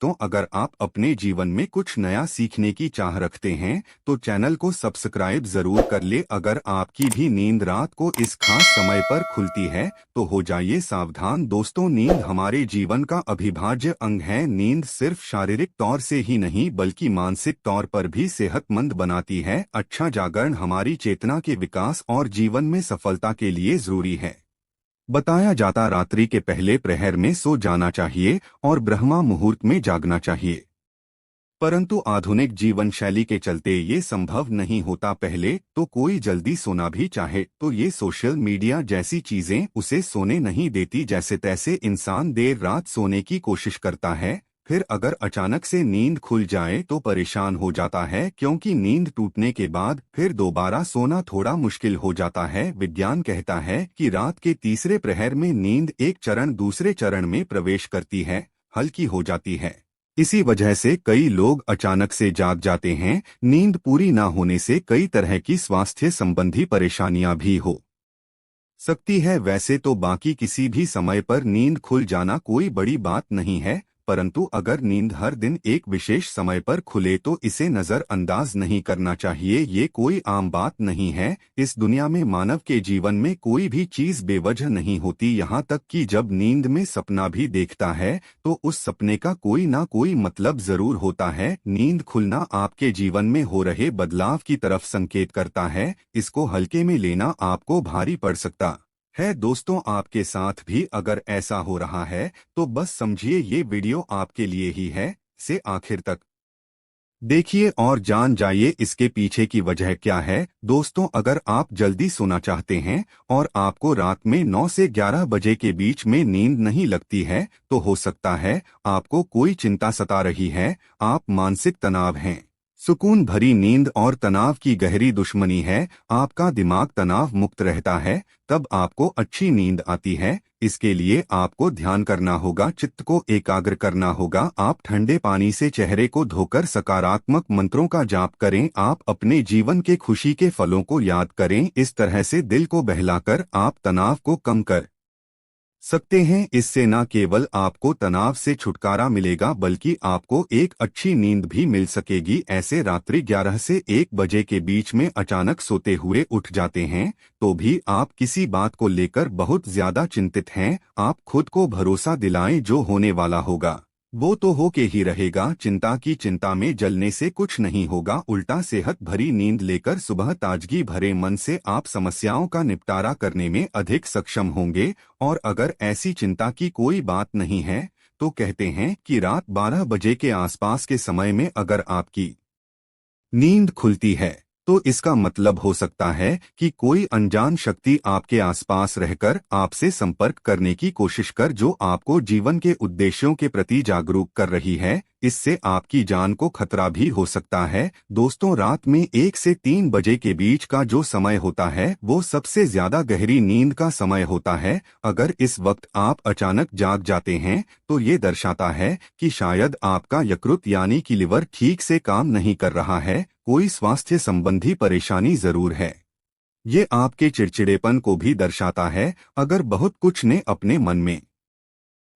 दोस्तों, अगर आप अपने जीवन में कुछ नया सीखने की चाह रखते हैं तो चैनल को सब्सक्राइब जरूर कर ले। अगर आपकी भी नींद रात को इस खास समय पर खुलती है तो हो जाइए सावधान। दोस्तों, नींद हमारे जीवन का अविभाज्य अंग है। नींद सिर्फ शारीरिक तौर से ही नहीं बल्कि मानसिक तौर पर भी सेहतमंद बनाती है। अच्छा जागरण हमारी चेतना के विकास और जीवन में सफलता के लिए जरूरी है। बताया जाता रात्रि के पहले प्रहर में सो जाना चाहिए और ब्रह्मा मुहूर्त में जागना चाहिए, परंतु आधुनिक जीवन शैली के चलते ये संभव नहीं होता। पहले तो कोई जल्दी सोना भी चाहे तो ये सोशल मीडिया जैसी चीजें उसे सोने नहीं देती। जैसे तैसे इंसान देर रात सोने की कोशिश करता है, फिर अगर अचानक से नींद खुल जाए तो परेशान हो जाता है, क्योंकि नींद टूटने के बाद फिर दोबारा सोना थोड़ा मुश्किल हो जाता है। विज्ञान कहता है कि रात के तीसरे प्रहर में नींद एक चरण दूसरे चरण में प्रवेश करती है, हल्की हो जाती है। इसी वजह से कई लोग अचानक से जाग जाते हैं। नींद पूरी ना होने से कई तरह की स्वास्थ्य संबंधी परेशानियां भी हो सकती है। वैसे तो बाकी किसी भी समय पर नींद खुल जाना कोई बड़ी बात नहीं है, परंतु अगर नींद हर दिन एक विशेष समय पर खुले तो इसे नजरअंदाज नहीं करना चाहिए। ये कोई आम बात नहीं है। इस दुनिया में मानव के जीवन में कोई भी चीज बेवजह नहीं होती। यहाँ तक कि जब नींद में सपना भी देखता है तो उस सपने का कोई ना कोई मतलब जरूर होता है। नींद खुलना आपके जीवन में हो रहे बदलाव की तरफ संकेत करता है। इसको हल्के में लेना आपको भारी पड़ सकता है। दोस्तों, आपके साथ भी अगर ऐसा हो रहा है तो बस समझिए ये वीडियो आपके लिए ही है। से आखिर तक देखिए और जान जाइए इसके पीछे की वजह क्या है। दोस्तों, अगर आप जल्दी सोना चाहते हैं और आपको रात में 9 से 11 बजे के बीच में नींद नहीं लगती है तो हो सकता है आपको कोई चिंता सता रही है। आप मानसिक तनाव हैं। सुकून भरी नींद और तनाव की गहरी दुश्मनी है। आपका दिमाग तनाव मुक्त रहता है तब आपको अच्छी नींद आती है। इसके लिए आपको ध्यान करना होगा, चित्त को एकाग्र करना होगा। आप ठंडे पानी से चेहरे को धोकर सकारात्मक मंत्रों का जाप करें। आप अपने जीवन के खुशी के फलों को याद करें। इस तरह से दिल को बहलाकर आप तनाव को कम कर सकते हैं। इससे न केवल आपको तनाव से छुटकारा मिलेगा बल्कि आपको एक अच्छी नींद भी मिल सकेगी। ऐसे रात्रि 11 से 1 बजे के बीच में अचानक सोते हुए उठ जाते हैं तो भी आप किसी बात को लेकर बहुत ज्यादा चिंतित हैं। आप खुद को भरोसा दिलाएं, जो होने वाला होगा वो तो हो के ही रहेगा। चिंता की चिंता में जलने से कुछ नहीं होगा, उल्टा सेहत भरी नींद लेकर सुबह ताजगी भरे मन से आप समस्याओं का निपटारा करने में अधिक सक्षम होंगे। और अगर ऐसी चिंता की कोई बात नहीं है तो कहते हैं कि रात 12 बजे के आसपास के समय में अगर आपकी नींद खुलती है तो इसका मतलब हो सकता है कि कोई अनजान शक्ति आपके आसपास रहकर आपसे संपर्क करने की कोशिश कर, जो आपको जीवन के उद्देश्यों के प्रति जागरूक कर रही है। इससे आपकी जान को खतरा भी हो सकता है। दोस्तों, रात में 1 से 3 बजे के बीच का जो समय होता है वो सबसे ज्यादा गहरी नींद का समय होता है। अगर इस वक्त आप अचानक जाग जाते हैं तो ये दर्शाता है कि शायद आपका यकृत यानी कि लिवर ठीक से काम नहीं कर रहा है। कोई स्वास्थ्य संबंधी परेशानी जरूर है। ये आपके चिड़चिड़ेपन को भी दर्शाता है। अगर बहुत कुछ ने अपने मन में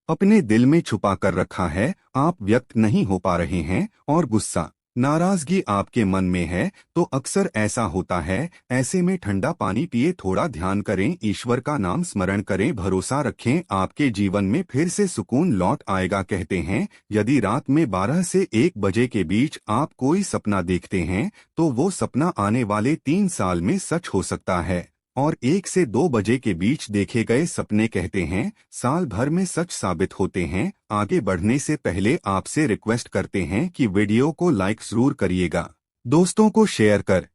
अपने दिल में छुपा कर रखा है, आप व्यक्त नहीं हो पा रहे हैं और गुस्सा नाराजगी आपके मन में है तो अक्सर ऐसा होता है। ऐसे में ठंडा पानी पिए, थोड़ा ध्यान करें, ईश्वर का नाम स्मरण करें, भरोसा रखें, आपके जीवन में फिर से सुकून लौट आएगा। कहते हैं यदि रात में 12 से 1 बजे के बीच आप कोई सपना देखते हैं तो वो सपना आने वाले 3 साल में सच हो सकता है, और 1 से 2 बजे के बीच देखे गए सपने कहते हैं साल भर में सच साबित होते हैं। आगे बढ़ने से पहले आपसे रिक्वेस्ट करते हैं कि वीडियो को लाइक जरूर करिएगा, दोस्तों को शेयर कर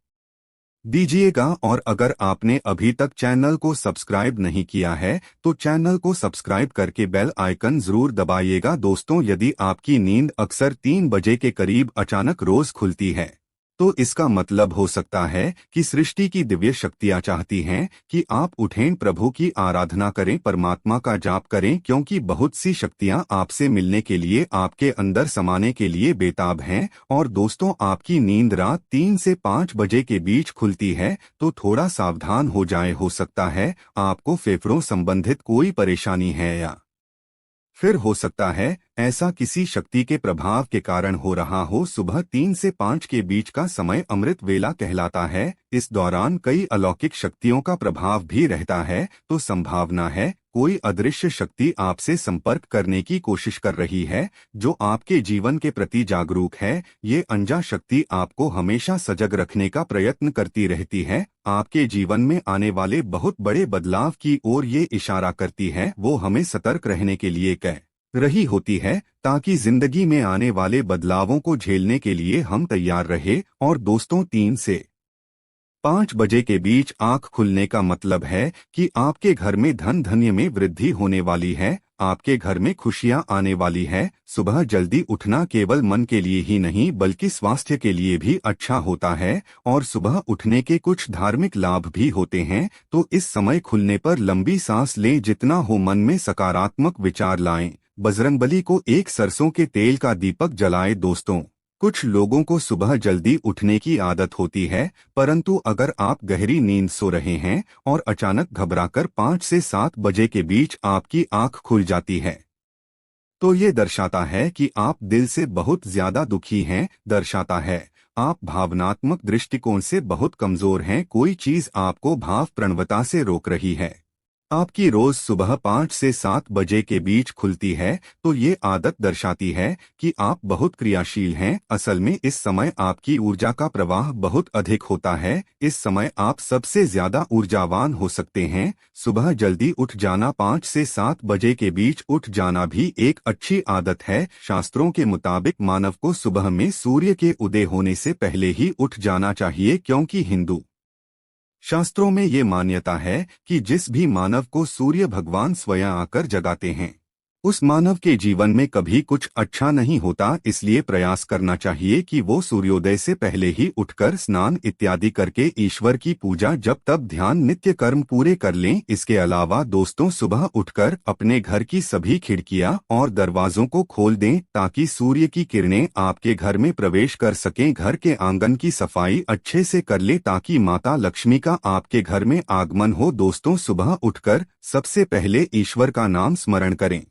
दीजिएगा, और अगर आपने अभी तक चैनल को सब्सक्राइब नहीं किया है तो चैनल को सब्सक्राइब करके बेल आइकन जरूर दबाइएगा। दोस्तों, यदि आपकी नींद अक्सर 3 बजे के करीब अचानक रोज खुलती है तो इसका मतलब हो सकता है कि सृष्टि की दिव्य शक्तियां चाहती हैं कि आप उठें, प्रभु की आराधना करें, परमात्मा का जाप करें, क्योंकि बहुत सी शक्तियां आपसे मिलने के लिए, आपके अंदर समाने के लिए बेताब हैं। और दोस्तों, आपकी नींद रात 3 से 5 बजे के बीच खुलती है तो थोड़ा सावधान हो जाए। हो सकता है आपको फेफड़ों संबंधित कोई परेशानी है या फिर हो सकता है ऐसा किसी शक्ति के प्रभाव के कारण हो रहा हो। सुबह 3 से 5 के बीच का समय अमृत वेला कहलाता है। इस दौरान कई अलौकिक शक्तियों का प्रभाव भी रहता है, तो संभावना है कोई अदृश्य शक्ति आपसे संपर्क करने की कोशिश कर रही है, जो आपके जीवन के प्रति जागरूक है। ये अनजान शक्ति आपको हमेशा सजग रखने का प्रयत्न करती रहती है। आपके जीवन में आने वाले बहुत बड़े बदलाव की ओर ये इशारा करती है। वो हमें सतर्क रहने के लिए कह रही होती है, ताकि जिंदगी में आने वाले बदलावों को झेलने के लिए हम तैयार रहे। और दोस्तों, 3 से 5 बजे के बीच आंख खुलने का मतलब है कि आपके घर में धन धान्य में वृद्धि होने वाली है, आपके घर में खुशियां आने वाली है। सुबह जल्दी उठना केवल मन के लिए ही नहीं बल्कि स्वास्थ्य के लिए भी अच्छा होता है, और सुबह उठने के कुछ धार्मिक लाभ भी होते हैं। तो इस समय खुलने पर लंबी सांस लें, जितना हो मन में सकारात्मक विचार लाएं। बजरंगबली को एक सरसों के तेल का दीपक जलाएं। दोस्तों, कुछ लोगों को सुबह जल्दी उठने की आदत होती है, परंतु अगर आप गहरी नींद सो रहे हैं और अचानक घबराकर 5 से 7 बजे के बीच आपकी आंख खुल जाती है, तो ये दर्शाता है कि आप दिल से बहुत ज्यादा दुखी हैं। दर्शाता है आप भावनात्मक दृष्टिकोण से बहुत कमजोर हैं। कोई चीज आपको भावप्रवणता से रोक रही है। आपकी रोज सुबह 5 से 7 बजे के बीच खुलती है, तो ये आदत दर्शाती है कि आप बहुत क्रियाशील हैं। असल में इस समय आपकी ऊर्जा का प्रवाह बहुत अधिक होता है। इस समय आप सबसे ज्यादा ऊर्जावान हो सकते हैं। सुबह जल्दी उठ जाना, 5 से 7 बजे के बीच उठ जाना भी एक अच्छी आदत है। शास्त्रों के मुताबिक मानव को सुबह में सूर्य के उदय होने से पहले ही उठ जाना चाहिए, क्योंकि हिंदू शास्त्रों में ये मान्यता है कि जिस भी मानव को सूर्य भगवान स्वयं आकर जगाते हैं, उस मानव के जीवन में कभी कुछ अच्छा नहीं होता। इसलिए प्रयास करना चाहिए कि वो सूर्योदय से पहले ही उठकर स्नान इत्यादि करके ईश्वर की पूजा, जप, तप, ध्यान, नित्य कर्म पूरे कर लें। इसके अलावा दोस्तों, सुबह उठकर अपने घर की सभी खिड़कियां और दरवाजों को खोल दें, ताकि सूर्य की किरणें आपके घर में प्रवेश कर सकें। घर के आंगन की सफाई अच्छे से कर ले, ताकि माता लक्ष्मी का आपके घर में आगमन हो। दोस्तों, सुबह उठकर सबसे पहले ईश्वर का नाम स्मरण करें।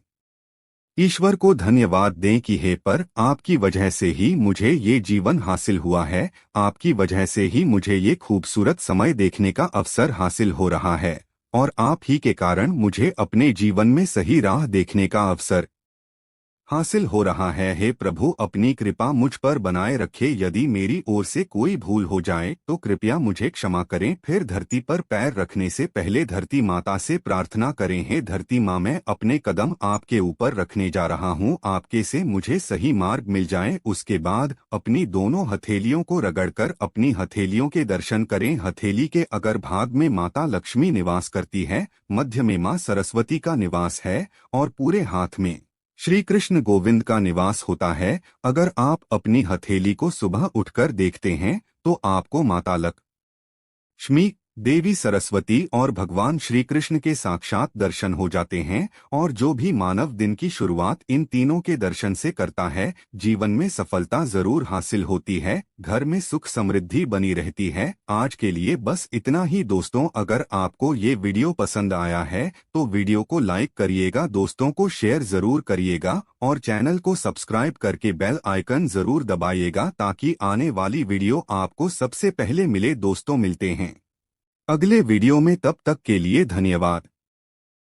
ईश्वर को धन्यवाद दें कि हे पर, आपकी वजह से ही मुझे ये जीवन हासिल हुआ है, आपकी वजह से ही मुझे ये खूबसूरत समय देखने का अवसर हासिल हो रहा है, और आप ही के कारण मुझे अपने जीवन में सही राह देखने का अवसर हासिल हो रहा है। हे प्रभु, अपनी कृपा मुझ पर बनाए रखे। यदि मेरी ओर से कोई भूल हो जाए तो कृपया मुझे क्षमा करें। फिर धरती पर पैर रखने से पहले धरती माता से प्रार्थना करें, हे धरती माँ, मैं अपने कदम आपके ऊपर रखने जा रहा हूँ, आपके से मुझे सही मार्ग मिल जाए। उसके बाद अपनी दोनों हथेलियों को रगड़कर अपनी हथेलियों के दर्शन करें। हथेली के अगर भाग में माता लक्ष्मी निवास करती है, मध्य में माँ सरस्वती का निवास है, और पूरे हाथ में श्री कृष्ण गोविंद का निवास होता है। अगर आप अपनी हथेली को सुबह उठकर देखते हैं, तो आपको माता लक्ष्मी, देवी सरस्वती और भगवान श्री कृष्ण के साक्षात दर्शन हो जाते हैं। और जो भी मानव दिन की शुरुआत इन तीनों के दर्शन से करता है, जीवन में सफलता जरूर हासिल होती है, घर में सुख समृद्धि बनी रहती है। आज के लिए बस इतना ही दोस्तों। अगर आपको ये वीडियो पसंद आया है तो वीडियो को लाइक करिएगा, दोस्तों को शेयर जरूर करिएगा, और चैनल को सब्सक्राइब करके बेल आइकन जरूर दबाइएगा, ताकि आने वाली वीडियो आपको सबसे पहले मिले। दोस्तों, मिलते हैं अगले वीडियो में, तब तक के लिए धन्यवाद।